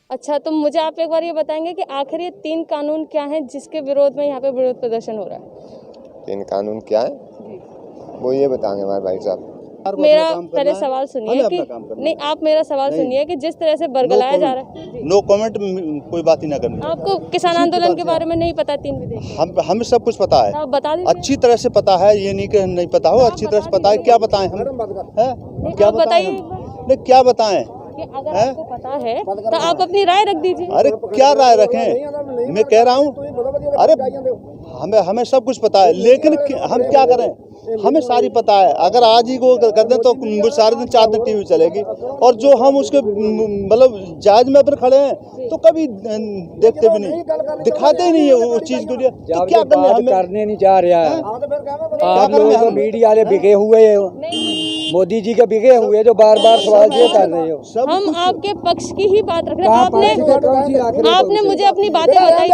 अच्छा, तो मुझे आप एक बार ये बताएंगे कि आखिर ये 3 कानून क्या हैं जिसके विरोध में यहाँ पे विरोध प्रदर्शन हो रहा है? 3 कानून क्या है वो ये बताएंगे हमारे भाई साहब। मेरा पहले सवाल सुनिए कि नहीं, आप मेरा सवाल सुनिए कि जिस तरह से बरगलाया जा रहा है। नो कमेंट, कोई बात ही ना करनी। आपको किसान आंदोलन के बारे में नहीं पता? 3 विधेयक हमें सब कुछ पता है, आप बता दीजिए। अच्छी तरह से पता है, ये नहीं कि नहीं पता हो, अच्छी तरह से पता है। क्या बताएं हम? क्या बताइए? नहीं, क्या बताएं? अगर आपको पता है तो आप अपनी राय रख दीजिए। अरे क्या राय रखें? मैं कह रहा हूँ, अरे हमें सब कुछ पता है, लेकिन हम क्या करें? हमें सारी पता है। अगर आज ही को कर दें तो सारे दिन 4 दिन टीवी चलेगी, और जो हम उसके मतलब जायज में पर खड़े हैं तो कभी देखते भी नहीं, दिखाते ही नहीं है उस चीज को लिए। तो क्या करने नहीं जा रहा है। आप लोगों को मीडिया वाले बिके हुए हैं, मोदी जी के बिके हुए जो बार बार सवाल ये कर रहे हो। हम आपके पक्ष की ही बात रख रहे हैं। आपने मुझे अपनी बातें बताई।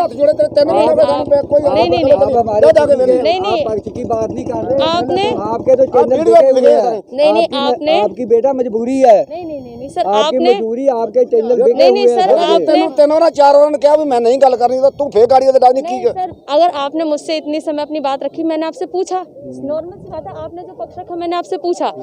नहीं, पक्ष की बात नहीं कर रहे। आपने आपके तो चैनल बिके हुए हैं। नहीं, आपने आपकी बेटा मजबूरी है। नहीं सर, आपकी आपने मजबूरी, आपके चैनल बिके हुए नहीं सर, आपने तेनों ना 4 ने क्या भी मैं नहीं गल करनी, तो तू फेक गाड़ी से डालनी की। सर, अगर आपने मुझसे इतनी समय अपनी बात रखी, मैंने आपसे पूछा, नॉर्मल सी बात है, आपने जो पक्ष रखा मैंने आपसे पूछा।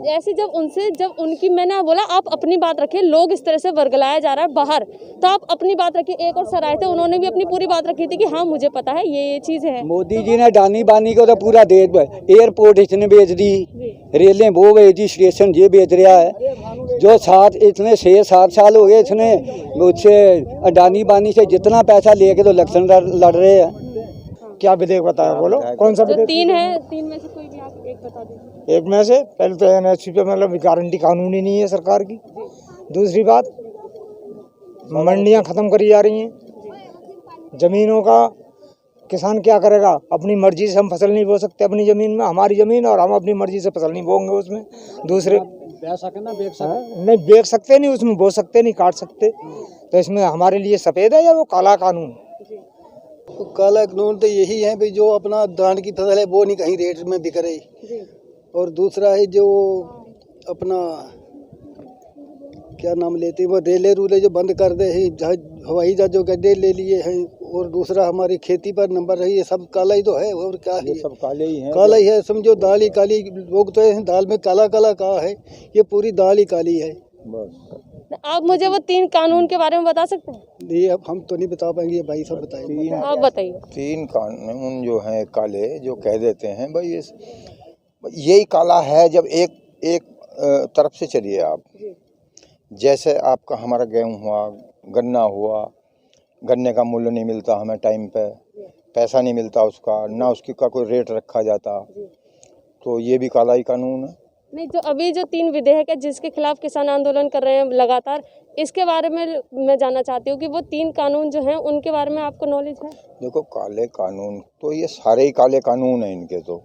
ऐसी जब उनकी मैंने बोला आप अपनी बात रखिए, लोग इस तरह से वर्गलाया जा रहा है बाहर, तो आप अपनी बात रखिए। एक और सर आए थे, उन्होंने भी अपनी पूरी बात रखी थी कि हाँ मुझे पता है ये चीजें हैं। मोदी जी ने डानी बानी को तो पूरा देश, एयरपोर्ट इसने बेच दी, रेलें वो बेच दी, स्टेशन ये बेच रहा है। जो इतने 6-7 साल हो गए इसने मुझसे अडानी बानी से जितना पैसा लेके तो इलेक्शन लड़ रहे हैं। क्या विधेयक बताया? बोलो कौन सा विधेयक? 3 है, 3 में से कोई भी आप एक बता दीजिए। एक में से पहले तो एनएचपी पे मतलब गारंटी कानूनी नहीं है सरकार की। दूसरी बात, मंडियां खत्म करी जा रही हैं। जमीनों का किसान क्या करेगा? अपनी मर्जी से हम फसल नहीं बो सकते अपनी ज़मीन में, हमारी ज़मीन, और हम अपनी मर्जी से फसल नहीं बोएंगे उसमें। दूसरे नहीं बेच सकते, नहीं उसमें बो सकते, नहीं काट सकते। तो इसमें हमारे लिए सफ़ेद है या वो काला कानून? तो काला कानून तो यही है भाई, जो अपना धान की फसल है वो नहीं कहीं रेट में बिक रही, और दूसरा है जो अपना क्या नाम लेते हैं वो रेले रूले जो बंद कर दे हैं, हवाई जहाजों के अड्डे ले लिए हैं, और दूसरा हमारी खेती पर नंबर रही है। सब काला ही तो है, और क्या है? सब काले ही हैं। काला ही है, समझो दाल ही काली। लोग तो दाल में काला काला कहा है, ये पूरी दाल ही काली है। आप मुझे वो 3 कानून के बारे में बता सकते हैं? नहीं, अब हम तो नहीं बता पाएंगे, भाई सब बताएंगे। आप बताइए। 3 कानून जो हैं काले, जो कह देते हैं भाई यही काला है। जब एक तरफ से चलिए आप, जैसे आपका हमारा गेहूँ हुआ, गन्ना हुआ, गन्ने का मूल्य नहीं मिलता हमें टाइम पे, पैसा नहीं मिलता उसका, ना उसकी का कोई रेट रखा जाता, तो ये भी काला ही कानून है। नहीं, जो अभी जो 3 विधेयक है जिसके खिलाफ किसान आंदोलन कर रहे हैं लगातार, इसके बारे में मैं जानना चाहती हूँ कि वो 3 कानून जो हैं उनके बारे में आपको नॉलेज है? देखो, काले कानून तो ये सारे ही काले कानून हैं इनके। तो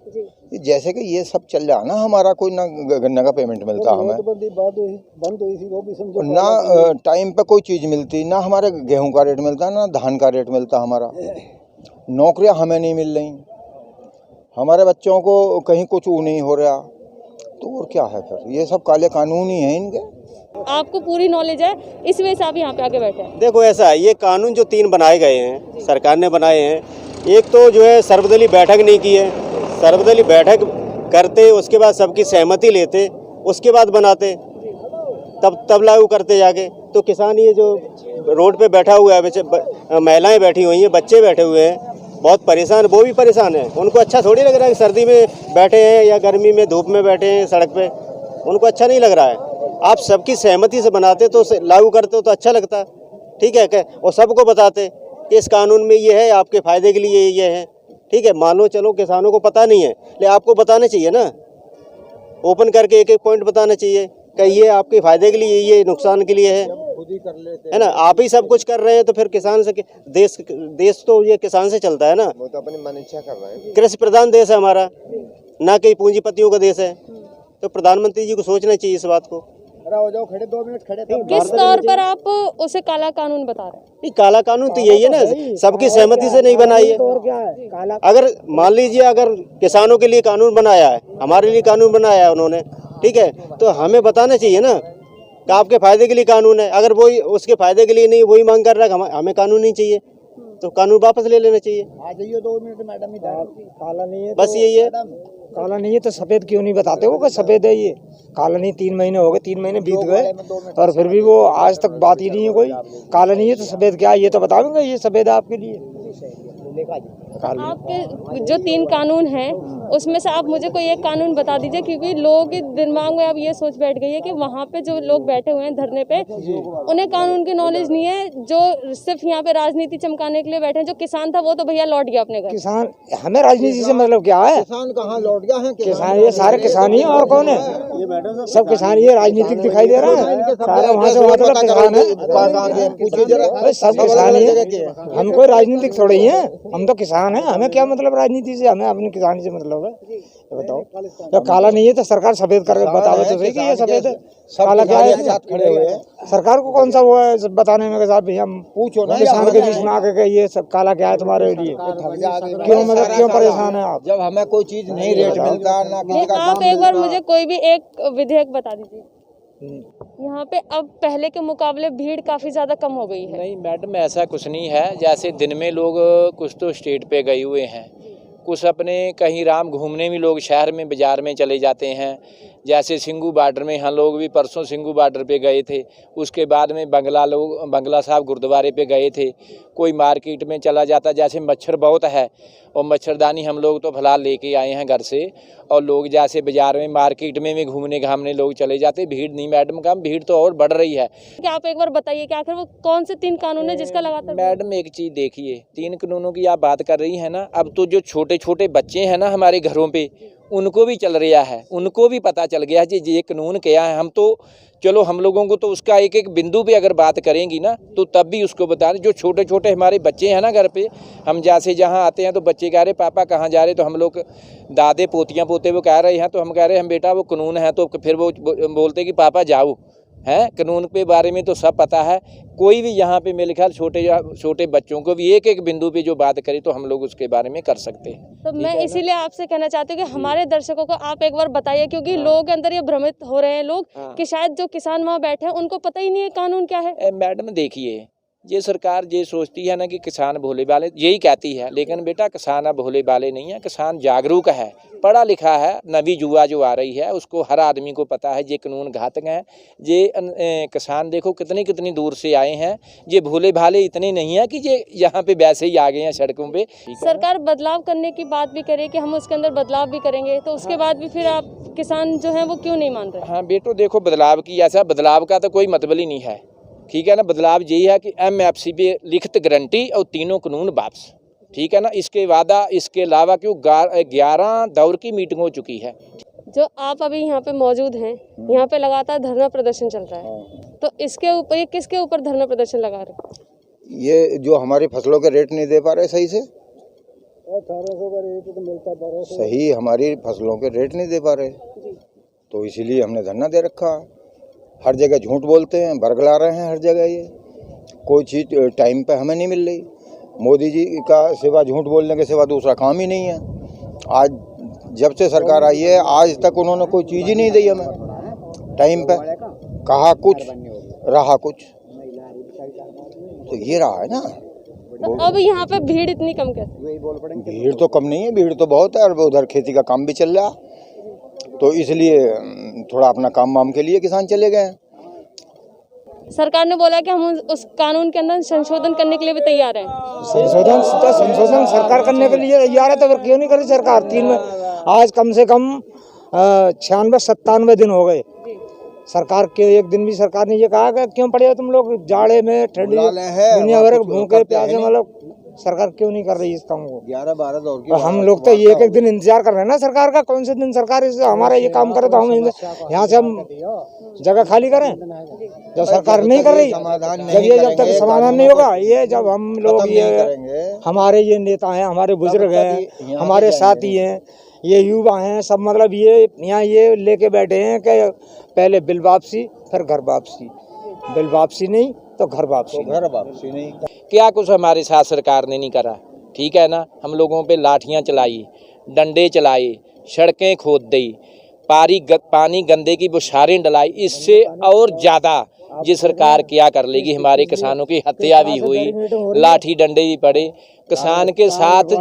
ये जैसे कि ये सब चल रहा ना, हमारा कोई ना गन्ने का पेमेंट मिलता हमें, बंद हुई थी वो भी समझो, ना टाइम पे कोई चीज़ मिलती, ना हमारे गेहूं का रेट मिलता, ना धान का रेट मिलता हमारा, नौकरियां हमें नहीं मिल रही, हमारे बच्चों को कहीं कुछ नहीं हो रहा, तो और क्या है फिर? ये सब काले कानून ही हैं इनके। आपको पूरी नॉलेज है, इस वजह से आप यहाँ पे आके बैठे हैं। देखो ऐसा है, ये कानून जो 3 बनाए गए हैं, सरकार ने बनाए हैं, एक तो जो है सर्वदलीय बैठक नहीं की है। सर्वदलीय बैठक करते, उसके बाद सबकी सहमति लेते, उसके बाद बनाते, तब लागू करते जाके। तो किसान ये जो रोड पे बैठा हुआ है, महिलाएं बैठी हुई हैं, बच्चे बैठे हुए हैं, बहुत परेशान, वो भी परेशान है। उनको अच्छा थोड़ी लग रहा है कि सर्दी में बैठे हैं या गर्मी में धूप में बैठे हैं सड़क पे, उनको अच्छा नहीं लग रहा है। आप सबकी सहमति से बनाते तो लागू करते तो अच्छा लगता, ठीक है क्या? और सबको बताते कि इस कानून में ये है, आपके फ़ायदे के लिए ये है, ठीक है। मान लो चलो किसानों को पता नहीं है, लेकिन आपको बताना चाहिए ना, ओपन करके एक पॉइंट बताना चाहिए कि ये आपके फ़ायदे के लिए, ये नुकसान के लिए है ना। आप ही सब कुछ कर रहे हैं तो फिर किसान से देश तो ये किसान से चलता है ना। वो तो अपनी मन इच्छा कर रहे हैं। कृषि प्रधान देश है हमारा, ना कि पूंजीपतियों का देश है। तो प्रधानमंत्री जी को सोचना चाहिए इस बात को। हो जाओ खड़े, 2 मिनट खड़े। किस तौर पर आप उसे काला कानून बता रहे हैं? नहीं, काला कानून तो यही है ना, सबकी सहमति से नहीं बनाई है। अगर मान लीजिए अगर किसानों के लिए कानून बनाया है, हमारे लिए कानून बनाया है उन्होंने, ठीक है, तो हमें बताना चाहिए ना कि आपके फायदे के लिए कानून है, अगर वही उसके फायदे के लिए नहीं वही मांग कर रहा है हमें कानून नहीं चाहिए तो कानून वापस ले लेना चाहिए। आ जाइए 2 मिनट मैडम, काला नहीं है बस तो, यही है। काला नहीं है तो सफेद क्यों नहीं बताते हो कि सफेद है ये? काला नहीं, 3 महीने हो गए, 3 महीने बीत गए और फिर भी वो आज तक बात ही नहीं है कोई। काला नहीं है तो सफेद क्या है ये तो बताओगे, ये सफेद है आपके लिए। आपके जो 3 कानून हैं उसमें से आप मुझे कोई एक कानून बता दीजिए, क्योंकि लोगों के दिमाग में अब ये सोच बैठ गई है कि वहाँ पे जो लोग बैठे हुए हैं धरने पे उन्हें कानून की नॉलेज नहीं है, जो सिर्फ यहाँ पे राजनीति चमकाने के लिए बैठे हैं। जो किसान था वो तो भैया लौट गया अपने घर। किसान, हमें राजनीति से मतलब क्या है? किसान कहाँ लौट गया है? किसान ये सारे किसान ही हैं, और कौन है? सब किसान, ये राजनीतिक दिखाई दे रहा है सारा, वहाँ से मतलब किसान है, सब किसान ही है। हम कोई राजनीतिक थोड़े ही है, हम तो किसान है, हमें क्या मतलब राजनीति से, हमें अपनी किसानी से मतलब है। ये बताओ, तो काला नहीं है तो सरकार सफेद करके बतावे तो सही कि ये सफेद है। काला क्या है? खड़े हुए सरकार को कौन सा वो है बताने में के साथ भैया पूछो ना किसान के बीच में आके के ये सब काला क्या है तुम्हारे लिए? क्यों मतलब क्यों परेशान है आप? जब हमें कोई चीज नहीं रेट मिलता ना किसी का आप एक बार मुझे कोई भी एक विधेयक बता दीजिए। यहाँ पे अब पहले के मुकाबले भीड़ काफी ज्यादा कम हो गई है। नहीं मैडम, ऐसा कुछ नहीं है। जैसे दिन में लोग कुछ तो स्टेट पे गए हुए हैं, कुछ अपने कहीं राम घूमने भी लोग शहर में बाज़ार में चले जाते हैं। जैसे सिंगू बॉर्डर में हम लोग भी परसों सिंगू बॉर्डर पे गए थे, उसके बाद में बंगला साहब गुरुद्वारे पे गए थे। कोई मार्केट में चला जाता, जैसे मच्छर बहुत है और मच्छरदानी हम लोग तो फिलहाल लेके आए हैं घर से, और लोग जैसे बाज़ार में मार्केट में भी घूमने घामने लोग चले जाते। भीड़ नहीं मैडम, कम भीड़ तो और बढ़ रही है। क्या आप एक बार बताइए कि आखिर वो कौन से 3 कानून है जिसका लगातार? मैडम एक चीज़ देखिए, 3 कानूनों की आप बात कर रही हैं ना, अब तो जो छोटे छोटे बच्चे हैं ना हमारे घरों पे, उनको भी चल रहा है, उनको भी पता चल गया है कि ये कानून क्या है। हम तो चलो हम लोगों को तो उसका एक एक बिंदु पे अगर बात करेंगी ना तो तब भी उसको बता दें। जो छोटे छोटे हमारे बच्चे हैं ना घर पे, हम जैसे जहाँ आते हैं तो बच्चे कह रहे पापा कहाँ जा रहे, तो हम लोग दादे पोतियाँ पोते वो कह रहे हैं, तो हम कह रहे हैं हम बेटा वो कानून है, तो फिर वो बोलते कि पापा जाओ हैं। कानून के बारे में तो सब पता है। कोई भी यहाँ पे मेरे ख्याल छोटे बच्चों को भी एक एक बिंदु पे जो बात करे तो हम लोग उसके बारे में कर सकते हैं। तो मैं इसीलिए आपसे कहना चाहती हूँ कि हमारे दर्शकों को आप एक बार बताइए, क्योंकि लोगों के अंदर ये भ्रमित हो रहे हैं लोग कि शायद जो किसान वहाँ बैठे हैं उनको पता ही नहीं है कानून क्या है। मैडम देखिए, ये सरकार ये सोचती है ना कि किसान भोले भाले, यही कहती है, लेकिन बेटा किसान अब भोले भाले नहीं है। किसान जागरूक है, पढ़ा लिखा है। नवी युवा जो आ रही है उसको हर आदमी को पता है ये कानून घातक हैं। ये किसान देखो कितनी कितनी दूर से आए हैं, ये भोले भाले इतने नहीं है कि ये यहाँ पे वैसे ही आ गए हैं सड़कों पे। सरकार बदलाव करने की बात भी करे कि हम उसके अंदर बदलाव भी करेंगे, तो उसके बाद भी फिर आप किसान जो है वो क्यों नहीं मान रहे? हाँ बेटो देखो, बदलाव की ऐसा बदलाव का तो कोई मतलब ही नहीं है, ठीक है ना। बदलाव यही है कि MFC पे लिखित गारंटी और 3 कानून वापस, ठीक है ना। इसके वादा इसके अलावा क्यों 11 दौर की मीटिंग हो चुकी है। जो आप अभी यहाँ पे मौजूद हैं, यहाँ पे लगातार धरना प्रदर्शन चल रहा है, तो इसके ऊपर ये किसके ऊपर धरना प्रदर्शन लगा रहे? ये जो हमारी फसलों के रेट नहीं दे पा रहे सही से, 1800 का रेट तो मिलता 1200। सही हमारी फसलों के रेट नहीं दे पा रहे, तो इसीलिए हमने धरना दे रखा। हर जगह झूठ बोलते हैं, बरगला रहे हैं हर जगह। ये कोई चीज़ टाइम पे हमें नहीं मिल रही। मोदी जी का सिवा झूठ बोलने के सिवा दूसरा काम ही नहीं है। आज जब से सरकार आई है आज तक उन्होंने कोई चीज़ ही नहीं दी हमें टाइम पे। कहा कुछ रहा कुछ, तो ये रहा है ना। तो अब यहाँ पे भीड़ इतनी कम कैसे? भीड़ तो कम नहीं है, भीड़ तो बहुत है। और उधर खेती का काम भी चल रहा, तो इसलिए थोड़ा अपना काम वाम के लिए किसान चले गए हैं। सरकार ने बोला कि हम उस कानून के अंदर संशोधन करने के लिए भी तैयार हैं। संशोधन सरकार करने के लिए तैयार है, तो फिर क्यों नहीं करी सरकार? 3 में आज कम से कम 96-97 दिन हो गए सरकार के। एक दिन भी सरकार ने ये कहा कि क्यों पड़े हो तुम लोग जाड़े में, ठंडी दुनिया भर भूखे प्यासे, मतलब सरकार क्यों नहीं कर रही इस काम को? 11-12 दौर की हम लोग तो एक एक दिन इंतजार कर रहे हैं ना सरकार का। कौन से दिन सरकार इस हमारा ये काम करे तो हम यहाँ से हम जगह खाली करें? जब सरकार नहीं कर रही, जब तक समाधान नहीं होगा, ये जब हम लोग ये हमारे ये नेता हैं, हमारे बुजुर्ग हैं, हमारे साथी हैं, ये युवा हैं, सब मतलब ये यहाँ ये लेके बैठे हैं कि पहले बिल वापसी फिर घर वापसी, बिल वापसी नहीं तो घर वापसी नहीं। क्या कुछ हमारे साथ सरकार ने नहीं करा, ठीक है ना। हम लोगों पे लाठियां चलाई, डंडे चलाए, सड़कें खोद दी, पानी गंदे की बौछारें डलाई, इससे और ज़्यादा ये सरकार क्या कर लेगी। हमारे किसानों की हत्या भी हुई, लाठी डंडे भी पड़े, किसान के साथ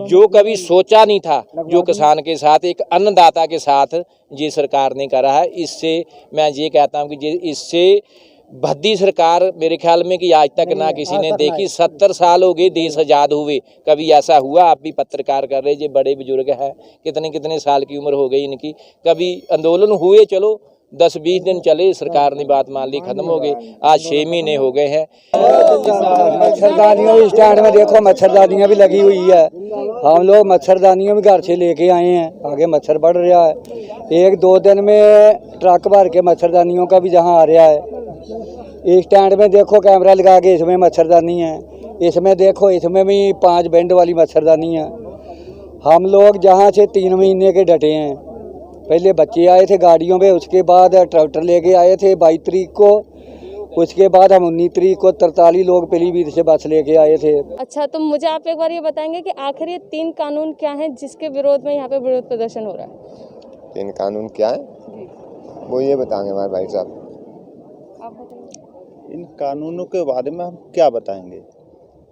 जो कभी सोचा नहीं था, जो किसान के साथ एक अन्नदाता के साथ ये सरकार ने करा है। इससे मैं ये कहता हूँ कि इससे भद्दी सरकार मेरे ख्याल में कि आज तक ना किसी ने देखी। 70 साल हो गए देश आज़ाद हुए, कभी ऐसा हुआ? आप भी पत्रकार कर रहे, ये बड़े बुजुर्ग हैं, कितने साल की उम्र हो गई इनकी, कभी आंदोलन हुए, चलो 10-20 दिन चले, सरकार ने बात मान ली, खत्म हो गए। आज 6 महीने हो गए हैं। मच्छरदानियों स्टैंड में देखो, मच्छरदानियाँ भी लगी हुई है। हम लोग मच्छरदानियों भी घर से लेके आए हैं, आगे मच्छर बढ़ रहा है। 1-2 दिन में ट्रक भर के मच्छरदानियों का भी जहाँ आ रहा है। इस स्टैंड में देखो कैमरा लगा के, इसमें मच्छरदानी है, इसमें देखो, इसमें भी 5 बेंड वाली मच्छरदानी है। हम लोग जहाँ से 3 महीने के डटे हैं। पहले बच्चे आए थे गाड़ियों पे, उसके बाद ट्रैक्टर लेके आए थे 22 तारीख को, उसके बाद हम 19 तारीख को 43 लोग पीलीभीत से बस लेके आए थे। अच्छा, तो मुझे आप एक बार ये बताएंगे कि आखिर ये 3 कानून क्या हैं जिसके विरोध में यहाँ पे विरोध प्रदर्शन हो रहा है? 3 कानून क्या है वो ये बताएंगे हमारे भाई साहब। आप बताइए। इन कानूनों के बारे में हम क्या बताएंगे?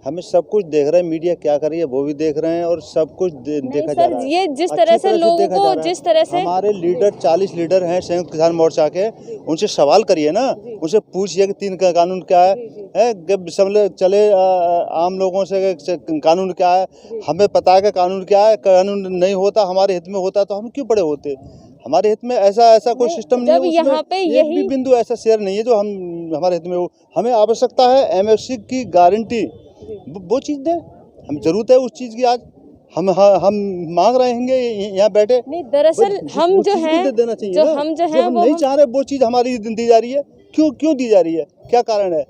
हमें सब कुछ देख रहे हैं, मीडिया क्या कर रही है वो भी देख रहे हैं, और सब कुछ देखा जा रहा है। ये जिस तरह से लोगों को, जिस तरह से हमारे लीडर 40 लीडर हैं संयुक्त किसान मोर्चा के, उनसे सवाल करिए ना, उनसे पूछिए कि 3 का कानून क्या है। चले आम लोगों से कानून क्या है, हमें पता है कि कानून क्या है। कानून नहीं होता, हमारे हित में होता तो हम क्यों पड़े होते? हमारे हित में ऐसा कोई सिस्टम नहीं है, यहाँ पे एक भी बिंदु ऐसा शेयर नहीं है जो हमारे हित में हो। हमें आवश्यकता है एमएसपी की गारंटी, वो चीज़ दें, हम जरूरत है उस चीज़ की। आज हम मांग रहे हैं यहाँ बैठे। नहीं, दरअसल हम जो हैं, देना चाहिए जो ना, हम जो जो हैं हम वो नहीं चाह रहे वो चीज़ हमारी दी जा रही है। क्यों दी जा रही है, क्या कारण है?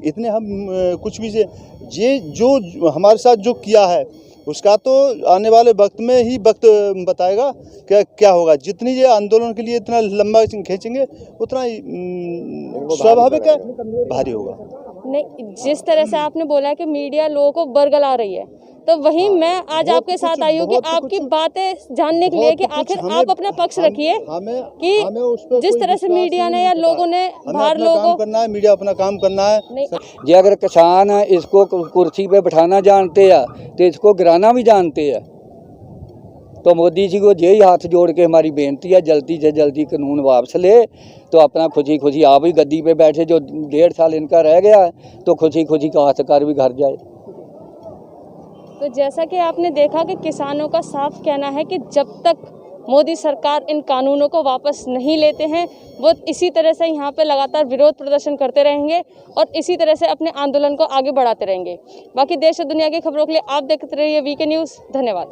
इतने हम कुछ भी से ये जो हमारे साथ जो किया है उसका तो आने वाले वक्त में ही वक्त बताएगा क्या होगा। जितनी ये आंदोलन के लिए इतना लंबा खींचेंगे उतना स्वाभाविक है भारी होगा। नहीं, जिस तरह से आपने बोला कि मीडिया लोगों को बरगला रही है, तो वही मैं आज आपके साथ आई हूँ कि आपकी बातें जानने के लिए कि आखिर आप अपना पक्ष रखिए कि जिस तरह से मीडिया ने या लोगों ने बाहर लोगों करना है, मीडिया अपना काम करना है। जी, अगर किसान इसको कुर्सी पे बिठाना जानते हैं तो इसको गिराना भी जानते हैं। तो मोदी जी को यही हाथ जोड़ के हमारी बेनती है, जल्दी से जल्दी कानून वापस ले, तो अपना खुशी आप ही गद्दी पे बैठे, जो 1.5 साल इनका रह गया है, तो खुशी काश्तकार भी घर जाए। तो जैसा कि आपने देखा कि किसानों का साफ कहना है कि जब तक मोदी सरकार इन कानूनों को वापस नहीं लेते हैं, वो इसी तरह से यहाँ पे लगातार विरोध प्रदर्शन करते रहेंगे और इसी तरह से अपने आंदोलन को आगे बढ़ाते रहेंगे। बाकी देश और दुनिया की खबरों के लिए आप देखते रहिए वीके न्यूज़। धन्यवाद।